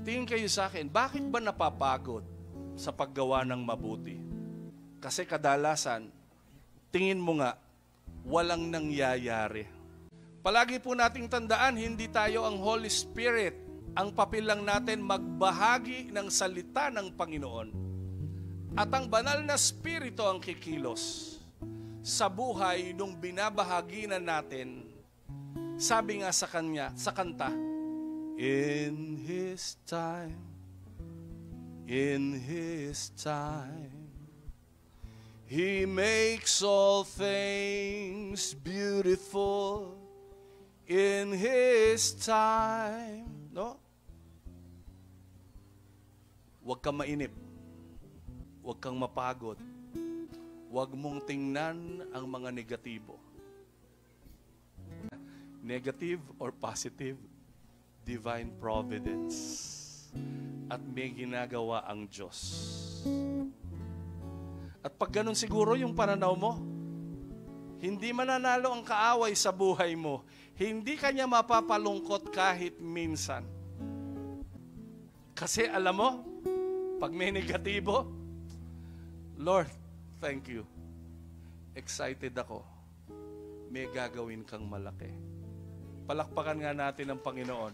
tingin kayo sa akin, bakit ba napapagod sa paggawa ng mabuti? Kasi kadalasan, tingin mo nga, walang nangyayari. Palagi po nating tandaan, hindi tayo ang Holy Spirit. Ang papel lang natin magbahagi ng salita ng Panginoon. At ang banal na Espiritu ang kikilos sa buhay nung binabahagi na natin. Sabi nga sa kanya, sa kanta, in His time, He makes all things beautiful in His time. No? Huwag kang mainip. Huwag kang mapagod. Huwag mong tingnan ang mga negatibo. Negative or positive, divine providence. At may ginagawa ang Diyos. At pag ganun siguro yung pananaw mo, hindi mananalo ang kaaway sa buhay mo. Hindi kanya mapapalungkot kahit minsan. Kasi alam mo, pag may negatibo, Lord, thank you. Excited ako. May gagawin kang malaki. Palakpakan nga natin ang Panginoon.